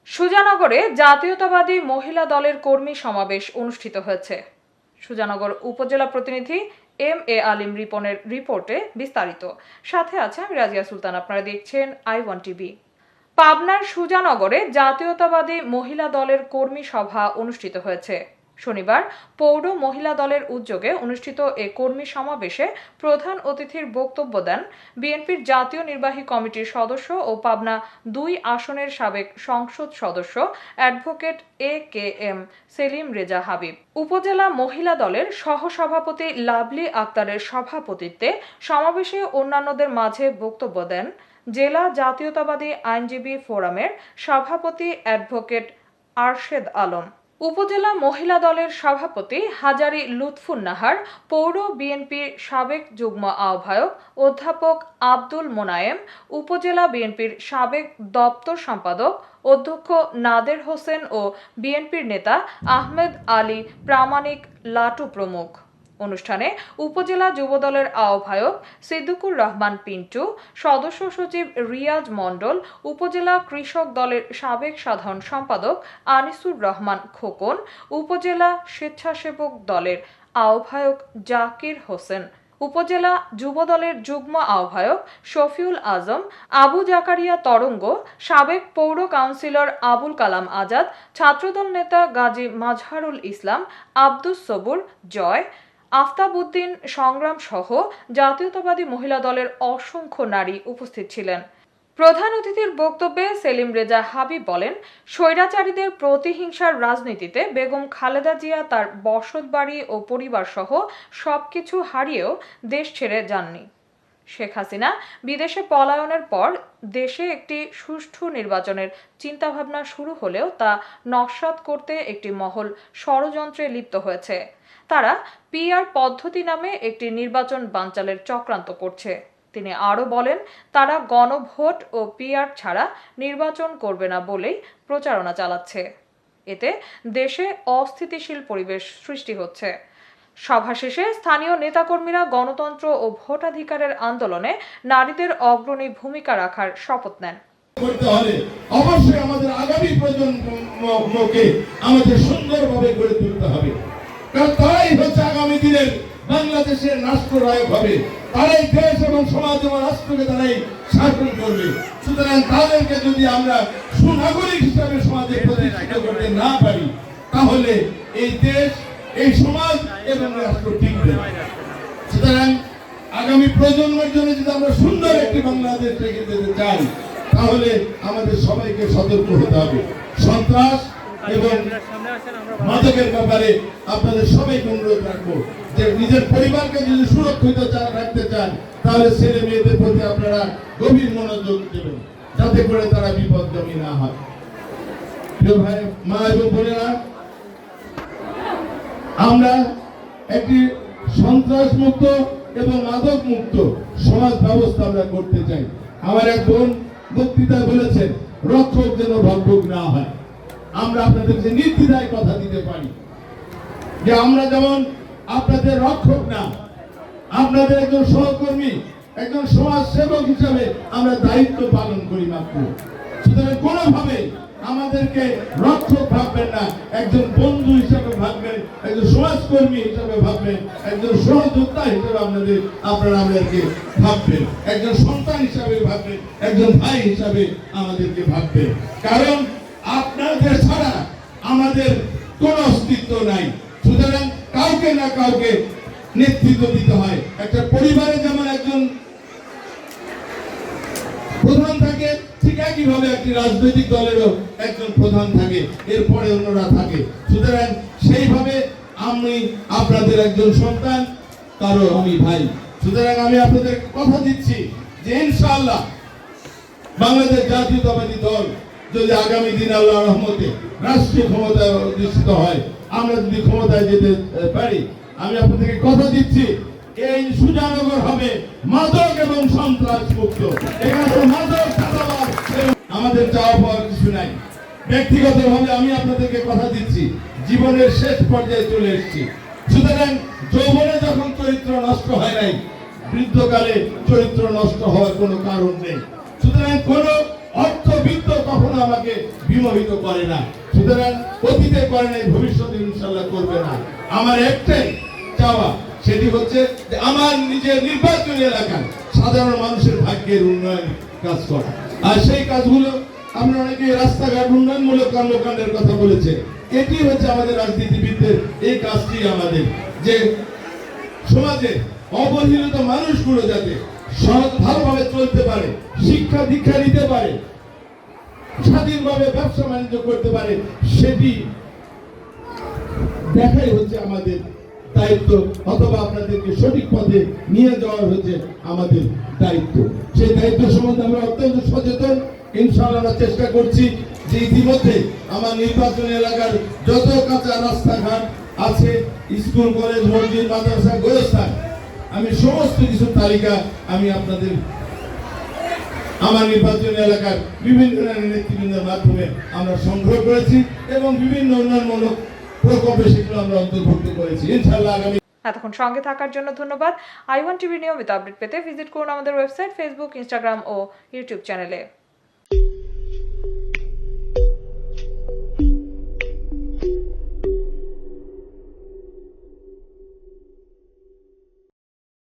সুজানগরে জাতীয়তাবাদী মহিলা দলের কর্মী সমাবেশ অনুষ্ঠিত হয়েছে। সুজানগর উপজেলা প্রতিনিধি এম.এ. আলিম রিপনের রিপোর্টে বিস্তারিত। সাথে আছে আমি রাজিয়া সুলতান। আপনারা দেখছেন i1 টিভি। পাবনার সুজানগরে জাতীয়তাবাদী মহিলা দলের কর্মী সভা অনুষ্ঠিত হয়েছে। শনিবার পৌর মহিলা দলের উদ্যোগে অনুষ্ঠিত এ কর্মী সমাবেশে প্রধান অতিথির বক্তব্য দেন বিএনপির জাতীয় নির্বাহী কমিটির সদস্য ও পাবনা ২ আসনের সাবেক সংসদ সদস্য অ্যাডভোকেট এ.কে.এম. সেলিম রেজা হাবিব। উপজেলা মহিলা দলের সহসভাপতি লাভলি আক্তারের সভাপতিত্বে সমাবেশে অন্যান্যদের মাঝে বক্তব্য দেন জেলা জাতীয়তাবাদী আইনজীবী ফোরামের সভাপতি অ্যাডভোকেট আরশেদ আলম, উপজেলা মহিলা দলের সভাপতি হাজারি লুৎফুন্নাহার, পৌর বিএনপির সাবেক যুগ্ম আহ্বায়ক অধ্যাপক আব্দুল মোনায়েম, উপজেলা বিএনপির সাবেক দপ্তর সম্পাদক অধ্যক্ষ নাদের হোসেন ও বিএনপির নেতা আহমেদ আলী প্রামাণিক লাটু প্রমুখ। অনুষ্ঠানে উপজেলা যুবদলের আহ্বায়ক সিদ্দিকুর রহমান পিন্টু, সদস্য সচিব রিয়াজ মণ্ডল, উপজেলা কৃষক দলের সাবেক সাধারণ সম্পাদক আনিসুর রহমান খোকন, উপজেলা স্বেচ্ছাসেবক দলের আহ্বায়ক জাকির হোসেন, উপজেলা যুবদলের যুগ্ম আহ্বায়ক শফিউল আজম, আবু জাকারিয়া তরঙ্গ, সাবেক পৌর কাউন্সিলর আবুল কালাম আজাদ, ছাত্রদল নেতা গাজী মাজহারুল ইসলাম, আব্দুস সবুর জয়, আফতাবউদ্দিন সংগ্রাম সহ জাতীয়তাবাদী মহিলা দলের অসংখ্য নারী উপস্থিত ছিলেন। প্রধান অতিথির বক্তব্যে সেলিম রেজা হাবিব বলেন, স্বৈরাচারীদের প্রতিহিংসার রাজনীতিতে বেগম খালেদা জিয়া তার বসতবাড়ি ও পরিবার সহ সবকিছু হারিয়েও দেশ ছেড়ে যাননি। শেখ হাসিনা বিদেশে পলায়নের পর দেশে একটি সুষ্ঠু নির্বাচনের চিন্তাভাবনা শুরু হলেও তা নস্যাৎ করতে একটি মহল ষড়যন্ত্রে লিপ্ত হয়েছে। তারা পিআর পদ্ধতি নামে একটি নির্বাচন বানচালের চক্রান্ত করছে। তিনি আরও বলেন, তারা গণভোট ও পিআর ছাড়া নির্বাচন করবে না বলেই প্রচারণা চালাচ্ছে। এতে দেশে অস্থিতিশীল পরিবেশ সৃষ্টি হচ্ছে। সভা শেষে স্থানীয় নেতাকর্মীরা গণতন্ত্র ও ভোটাধিকারের আন্দোলনে নারীদের অগ্রণী ভূমিকা রাখার শপথ নেন। অবশ্যই আমাদের আগামী প্রজন্মকে আমাদের সুন্দরভাবে গড়ে তুলতে হবে, কারণ তারাই হচ্ছে আগামী দিনের বাংলাদেশের রাষ্ট্রনায়ক হবে। তারাই দেশ এবং সমাজ এবং রাষ্ট্রকে তারাই শাসন করবে। সুতরাং তাদেরকে যদি আমরা সুনাগরিক হিসাবে সমাজে প্রতিষ্ঠিত করতে না পারি, তাহলে এই দেশ, এই সমাজ এবং রাষ্ট্র টিকবে না। সুতরাং আগামী প্রজন্মের জন্য যদি আমরা সুন্দর একটি বাংলাদেশ রেখে যেতে চাই, তাহলে আমাদের সবাইকে সতর্ক হতে হবে। সন্ত্রাস এবং মাদকের ব্যাপারে আপনাদের সবাইকে অনুরোধ রাখবো যে নিজের পরিবারকে যদি সুরক্ষিত রাখতে চান, তাহলে ছেলে মেয়েদের প্রতি আপনারা গভীর মনোযোগ দেবেন, যাতে করে তারা বিপদগামী না হয়। প্রিয় ভাই, মা এবং বোনেরা, আমরা একটি সন্ত্রাস মুক্ত এবং মাদক মুক্ত সমাজ ব্যবস্থা আমরা করতে চাই। আমার এক বোন বক্তৃতায় বলেছেন, রক্ষক যেন ভক্ষক না হয়। আমরা আপনাদেরকে নির্দ্বিধায় কথা দিতে পারি যে আমরা যেমন আপনাদের রক্ষক না, আপনাদের একজন সহকর্মী, একজন সমাজ সেবক হিসাবে আমরা দায়িত্ব পালন করি মাত্র। সুতরাং কোনোভাবে আমাদেরকে রক্ষক ভাববেন না, একজন বন্ধু হিসাবে ভাববেন, একজন সমাজকর্মী হিসাবে ভাববেন, একজন সহযোদ্ধা হিসাবে আপনারা আমাদেরকে ভাববেন, একজন সন্তান হিসাবে ভাববেন, একজন ভাই হিসাবে আমাদেরকে ভাববেন। কারণ আপনাদের ছাড়া আমাদের কোনো অস্তিত্ব নাই। সুতরাং কাউকে না কাউকে নেতৃত্ব দিতে হয়। একটা পরিবারে যেমন একজন প্রধান থাকে, ঠিক একইভাবে একটি রাজনৈতিক দলেরও একজন প্রধান থাকে, এরপরে অন্যরা থাকে। সুতরাং সেইভাবে আমি আপনাদের একজন সন্তান, কারো আমি ভাই। সুতরাং আমি আপনাদের কথা দিচ্ছি যে ইনশাআল্লাহ বাংলাদেশ জাতীয়তাবাদী দল যদি আগামী দিন আল্লাহর রহমতে রাষ্ট্রীয় ক্ষমতায় অধিষ্ঠিত হয়, আমরা যদি ক্ষমতায় যেতে পারি, আমি আপনাদেরকে কথা দিচ্ছি এই সুজানগর হবে মাদক এবং সন্ত্রাস মুক্ত। এখানে মাদক আমাদের চাওয়া পাওয়ার কিছু নাই। ব্যক্তিগতভাবে আমি আপনাদেরকে কথা দিচ্ছি, জীবনের শেষ পর্যায়ে চলে এসেছি। সুতরাং যৌবনে যখন চরিত্র নষ্ট হয় নাই, বৃদ্ধকালে চরিত্র নষ্ট হওয়ার কোনো কারণ নেই। সুতরাং কোনো অর্থবিত্ত কখনো আমাকে বিমোহিত করে না। সুতরাং অতীতে করে নাই, ভবিষ্যতে ইনশাআল্লাহ করবে না। আমার একটাই চাওয়া, সেটি হচ্ছে যে আমার নিজের নির্বাচনী এলাকায় সাধারণ মানুষের ভাগ্যের উন্নয়ন কাজ করা। আর সেই কাজগুলো আমরা অনেকে রাস্তাঘাট উন্নয়নমূলক কর্মকাণ্ডের কথা বলেছে, এটি হচ্ছে আমাদের রাজনীতিবিদদের এই কাজটি আমাদের, যে সমাজে অবহেলিত মানুষগুলো যাতে ভালোভাবে চলতে পারে, শিক্ষা দীক্ষা নিতে পারে, স্বাধীনভাবে ব্যবসা বাণিজ্য করতে পারে, সেটি দেখাই হচ্ছে আমাদের দায়িত্ব, অথবা আপনাদেরকে সঠিক পথে নিয়ে যাওয়া হচ্ছে আমাদের দায়িত্ব। সেই দায়িত্ব সম্বন্ধে আমরা অত্যন্ত সচেতন। ইনশাআল্লাহ আমরা চেষ্টা করছি যে ইতিমধ্যে আমার নির্বাচনী এলাকার যত কাঁচা রাস্তাঘাট আছে, স্কুল কলেজ মসজিদ মাদ্রাসা গোরস্থান, আমি সমস্ত কিছু তালিকা আমি আপনাদের আমার নির্বাচনী এলাকার বিভিন্ন নেতৃবৃন্দের মাধ্যমে আমরা সংগ্রহ করেছি এবং বিভিন্ন উন্নয়নমূলক প্রকল্পে সেগুলো আমরা অন্তর্ভুক্ত করেছি। ইনশাআল্লাহ আগামী এতক্ষণ সঙ্গে থাকার জন্য ধন্যবাদ। i1 টিভি নিয়মিত আপডেট পেতে ভিজিট করুন আমাদের ওয়েবসাইট, ফেসবুক, ইনস্টাগ্রাম ও ইউটিউব চ্যানেলে।